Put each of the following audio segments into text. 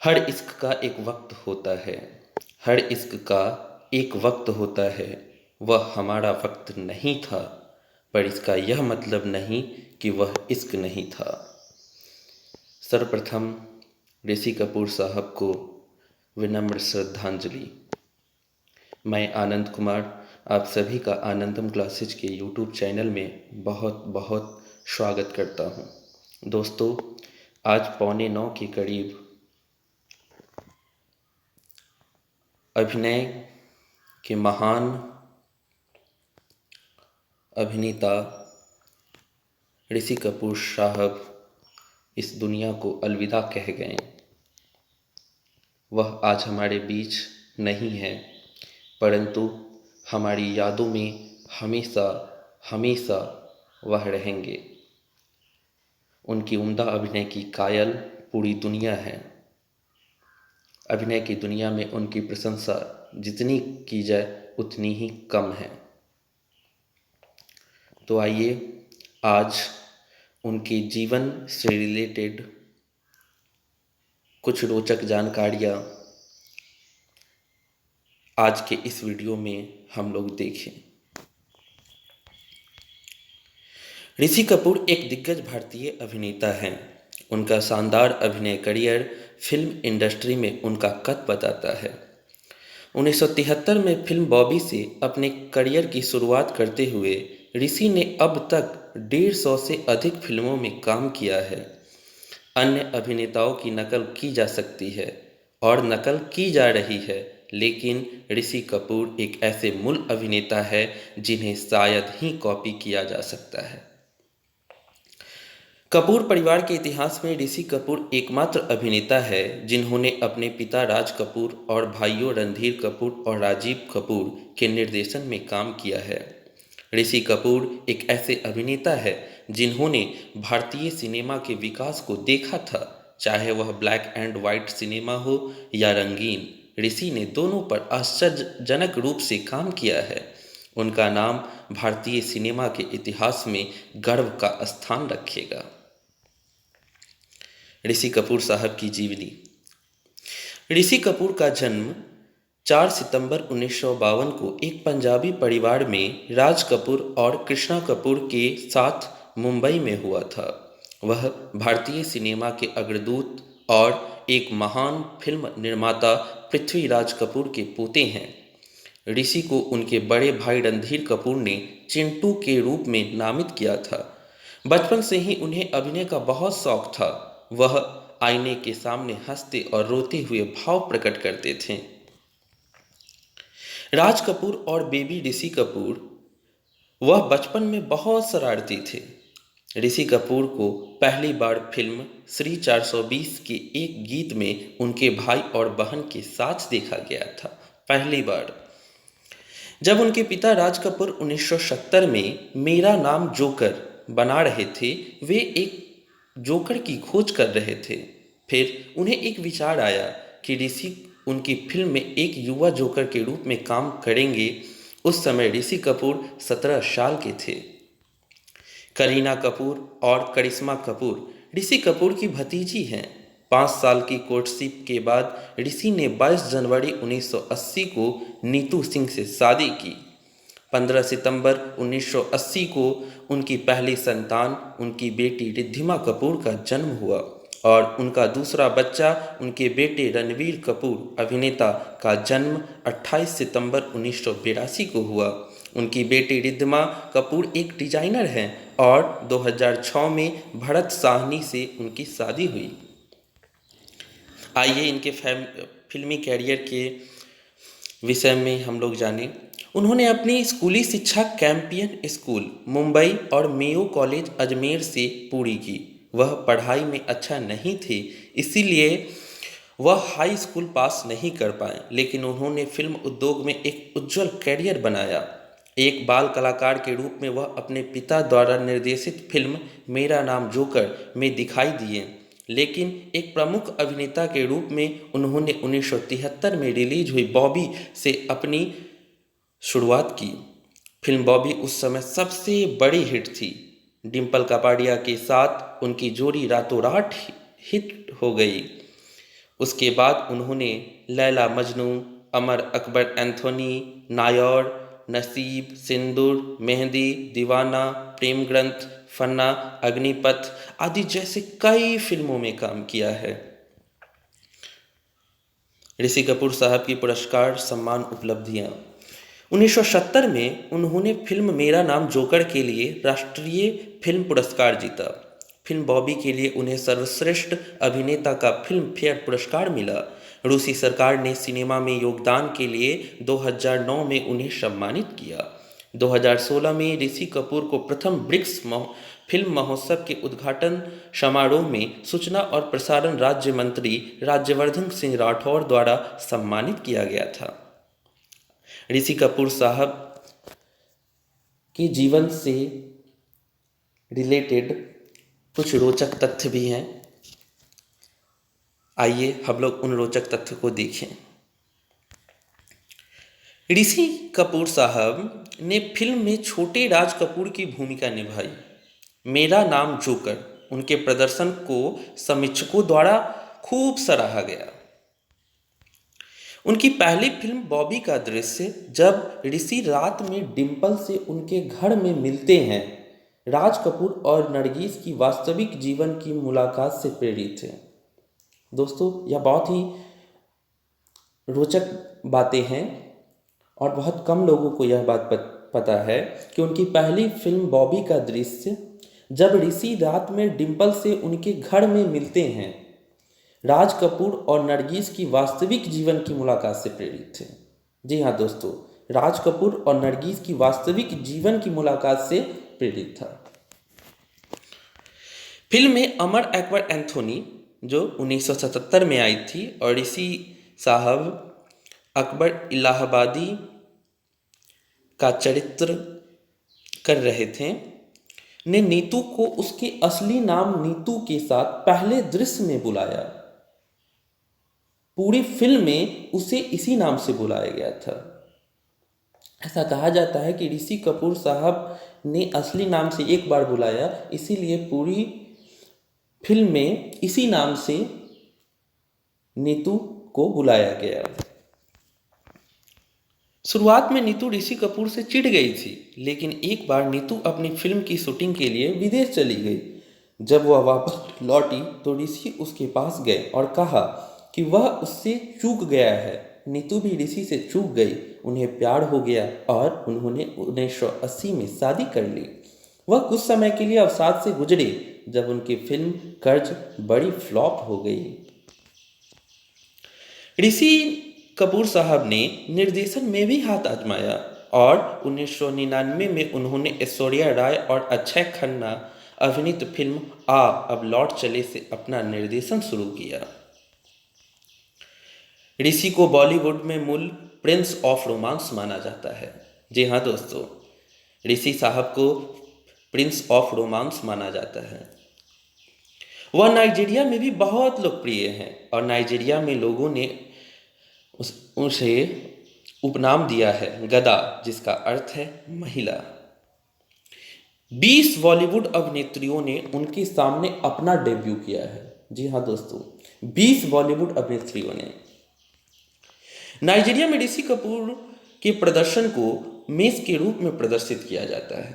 हर इश्क का एक वक्त होता है। हर इश्क का एक वक्त होता है। वह हमारा वक्त नहीं था, पर इसका यह मतलब नहीं कि वह इश्क नहीं था। सर्वप्रथम ऋषि कपूर साहब को विनम्र श्रद्धांजलि। मैं आनंद कुमार आप सभी का आनंदम क्लासेज के यूट्यूब चैनल में बहुत बहुत स्वागत करता हूँ। दोस्तों, आज 8:45 के करीब अभिनय के महान अभिनेता ऋषि कपूर साहब इस दुनिया को अलविदा कह गए। वह आज हमारे बीच नहीं है, परंतु हमारी यादों में हमेशा हमेशा वह रहेंगे। उनकी उम्दा अभिनय की कायल पूरी दुनिया है। अभिनय की दुनिया में उनकी प्रशंसा जितनी की जाए उतनी ही कम है। तो आइए आज उनके जीवन से रिलेटेड कुछ रोचक जानकारियाँ आज के इस वीडियो में हम लोग देखें। ऋषि कपूर एक दिग्गज भारतीय अभिनेता हैं। उनका शानदार अभिनय करियर फिल्म इंडस्ट्री में उनका कद बताता है। 1973 में फिल्म बॉबी से अपने करियर की शुरुआत करते हुए ऋषि ने अब तक 150 से अधिक फिल्मों में काम किया है। अन्य अभिनेताओं की नकल की जा सकती है और नकल की जा रही है, लेकिन ऋषि कपूर एक ऐसे मूल अभिनेता है जिन्हें शायद ही कॉपी किया जा सकता है। कपूर परिवार के इतिहास में ऋषि कपूर एकमात्र अभिनेता है जिन्होंने अपने पिता राज कपूर और भाइयों रणधीर कपूर और राजीव कपूर के निर्देशन में काम किया है। ऋषि कपूर एक ऐसे अभिनेता है जिन्होंने भारतीय सिनेमा के विकास को देखा था, चाहे वह ब्लैक एंड वाइट सिनेमा हो या रंगीन। ऋषि ने दोनों पर आश्चर्यजनक रूप से काम किया है। उनका नाम भारतीय सिनेमा के इतिहास में गर्व का स्थान रखेगा। ऋषि कपूर साहब की जीवनी। ऋषि कपूर का जन्म 4 सितंबर 1952 को एक पंजाबी परिवार में राज कपूर और कृष्णा कपूर के साथ मुंबई में हुआ था। वह भारतीय सिनेमा के अग्रदूत और एक महान फिल्म निर्माता पृथ्वीराज कपूर के पोते हैं। ऋषि को उनके बड़े भाई रणधीर कपूर ने चिंटू के रूप में नामित किया था। बचपन से ही उन्हें अभिनय का बहुत शौक था। वह आईने के सामने हंसते और रोते हुए भाव प्रकट करते थे। राज कपूर और बेबी ऋषि कपूर वह बचपन में बहुत शरारती थे। ऋषि कपूर को पहली बार फिल्म श्री 420 के एक गीत में उनके भाई और बहन के साथ देखा गया था। पहली बार जब उनके पिता राज कपूर 1970 में मेरा नाम जोकर बना रहे थे, वे एक जोकर की खोज कर रहे थे। फिर उन्हें एक विचार आया कि ऋषि उनकी फिल्म में एक युवा जोकर के रूप में काम करेंगे। उस समय ऋषि कपूर 17 साल के थे। करीना कपूर और करिश्मा कपूर ऋषि कपूर की भतीजी हैं। 5 साल की कोर्टशिप के बाद ऋषि ने 22 जनवरी 1980 को नीतू सिंह से शादी की। 15 सितंबर 1980 को उनकी पहली संतान उनकी बेटी रिद्धिमा कपूर का जन्म हुआ और उनका दूसरा बच्चा उनके बेटे रणवीर कपूर अभिनेता का जन्म 28 सितंबर 1982 को हुआ। उनकी बेटी रिद्धिमा कपूर एक डिजाइनर हैं और 2006 में भरत साहनी से उनकी शादी हुई। आइए इनके फिल्मी कैरियर के विषय में हम लोग जानें। उन्होंने अपनी स्कूली शिक्षा कैंपियन स्कूल मुंबई और मेयो कॉलेज अजमेर से पूरी की। वह पढ़ाई में अच्छा नहीं थे, इसीलिए वह हाई स्कूल पास नहीं कर पाए, लेकिन उन्होंने फिल्म उद्योग में एक उज्जवल कैरियर बनाया। एक बाल कलाकार के रूप में वह अपने पिता द्वारा निर्देशित फिल्म मेरा नाम जोकर में दिखाई दिए, लेकिन एक प्रमुख अभिनेता के रूप में उन्होंने 1973 में रिलीज हुई बॉबी से अपनी शुरुआत की। फिल्म बॉबी उस समय सबसे बड़ी हिट थी। डिम्पल कपाड़िया के साथ उनकी जोड़ी रातों रात हिट हो गई। उसके बाद उन्होंने लैला मजनू, अमर अकबर एंथोनी, नायौर, नसीब, सिंदूर, मेहंदी, दीवाना, प्रेम ग्रंथ, फन्ना, अग्निपथ आदि जैसे कई फिल्मों में काम किया है। ऋषि कपूर साहब की पुरस्कार सम्मान उपलब्धियां। 1970 में उन्होंने फिल्म मेरा नाम जोकर के लिए राष्ट्रीय फिल्म पुरस्कार जीता। फिल्म बॉबी के लिए उन्हें सर्वश्रेष्ठ अभिनेता का फिल्म फेयर पुरस्कार मिला। रूसी सरकार ने सिनेमा में योगदान के लिए 2009 में उन्हें सम्मानित किया। 2016 में ऋषि कपूर को प्रथम ब्रिक्स फिल्म महोत्सव के उद्घाटन समारोह में सूचना और प्रसारण राज्य मंत्री राज्यवर्धन सिंह राठौर द्वारा सम्मानित किया गया था। ऋषि कपूर साहब के जीवन से रिलेटेड कुछ रोचक तथ्य भी हैं। आइए हम लोग उन रोचक तथ्य को देखें। ऋषि कपूर साहब ने फिल्म में छोटे राज कपूर की भूमिका निभाई। मेरा नाम जोकर उनके प्रदर्शन को समीक्षकों द्वारा खूब सराहा गया। उनकी पहली फिल्म बॉबी का दृश्य, जब ऋषि रात में डिम्पल से उनके घर में मिलते हैं, राज कपूर और नरगिस की वास्तविक जीवन की मुलाकात से प्रेरित है। दोस्तों, यह बहुत ही रोचक बातें हैं और बहुत कम लोगों को यह बात पता है कि उनकी पहली फिल्म बॉबी का दृश्य, जब ऋषि रात में डिम्पल से उनके घर में मिलते हैं, राज कपूर और नरगिस की वास्तविक जीवन की मुलाकात से प्रेरित है। जी हाँ दोस्तों, राज कपूर और नरगिस की वास्तविक जीवन की मुलाकात से प्रेरित था। फिल्म में अमर अकबर एंथोनी जो 1977 में आई थी और ऋषि साहब अकबर इलाहाबादी का चरित्र कर रहे थे, ने नीतू को उसके असली नाम नीतू के साथ पहले दृश्य में बुलाया। पूरी फिल्म में उसे इसी नाम से बुलाया गया था। ऐसा कहा जाता है कि ऋषि कपूर साहब ने असली नाम से एक बार बुलाया, इसीलिए पूरी फिल्म में इसी नाम से नीतू को बुलाया गया। शुरुआत में नीतू ऋषि कपूर से चिढ़ गई थी, लेकिन एक बार नीतू अपनी फिल्म की शूटिंग के लिए विदेश चली गई। जब वह वापस लौटी तो ऋषि उसके पास गए और कहा कि वह उससे चूक गया है। नीतू भी ऋषि से चूक गई, उन्हें प्यार हो गया और उन्होंने 1980 में शादी कर ली। वह कुछ समय के लिए अवसाद से गुजरे जब उनकी फिल्म कर्ज बड़ी फ्लॉप हो गई। ऋषि कपूर साहब ने निर्देशन में भी हाथ आजमाया और 1999 में उन्होंने ऐश्वर्या राय और अक्षय खन्ना अभिनीत फिल्म आ अब लौट चले से अपना निर्देशन शुरू किया। ऋषि को बॉलीवुड में मूल प्रिंस ऑफ रोमांस माना जाता है। जी हाँ दोस्तों, ऋषि साहब को प्रिंस ऑफ रोमांस माना जाता है। वह नाइजीरिया में भी बहुत लोकप्रिय हैं और नाइजीरिया में लोगों ने उसे उपनाम दिया है गदा, जिसका अर्थ है महिला। 20 बॉलीवुड अभिनेत्रियों ने उनके सामने अपना डेब्यू किया है। जी हाँ दोस्तों, 20 बॉलीवुड अभिनेत्रियों ने। नाइजीरिया में ऋषि कपूर के प्रदर्शन को मेस के रूप में प्रदर्शित किया जाता है।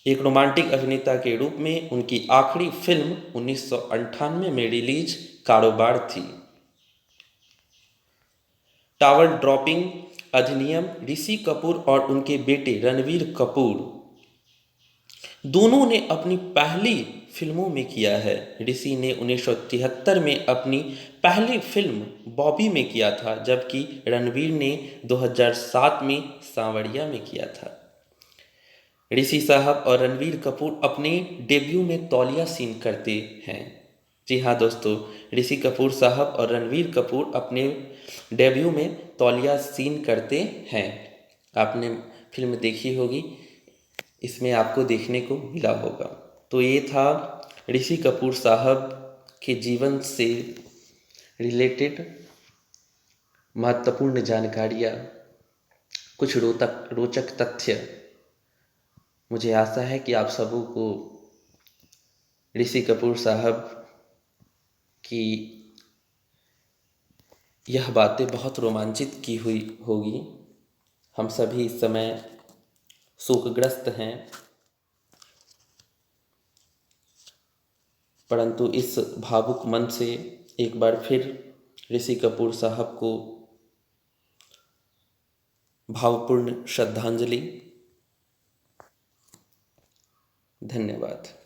एक रोमांटिक अभिनेता के रूप में उनकी आखिरी फिल्म 1998 में रिलीज कारोबार थी। टावर ड्रॉपिंग अधिनियम ऋषि कपूर और उनके बेटे रणवीर कपूर दोनों ने अपनी पहली फिल्मों में किया है। ऋषि ने 1973 में अपनी पहली फिल्म बॉबी में किया था, जबकि रणवीर ने 2007 में सांवरिया में किया था। ऋषि साहब और रणवीर कपूर अपने डेब्यू में तौलिया सीन करते हैं। जी हाँ दोस्तों, ऋषि कपूर साहब और रणवीर कपूर अपने डेब्यू में तौलिया सीन करते हैं। आपने फिल्म देखी होगी, इसमें आपको देखने को मिला होगा। तो ये था ऋषि कपूर साहब के जीवन से रिलेटेड महत्वपूर्ण जानकारियाँ, कुछ रोचक तथ्य। मुझे आशा है कि आप सबों को ऋषि कपूर साहब की यह बातें बहुत रोमांचित की हुई होगी। हम सभी इस समय शोकग्रस्त हैं, परंतु इस भावुक मन से एक बार फिर ऋषि कपूर साहब को भावपूर्ण श्रद्धांजलि। धन्यवाद।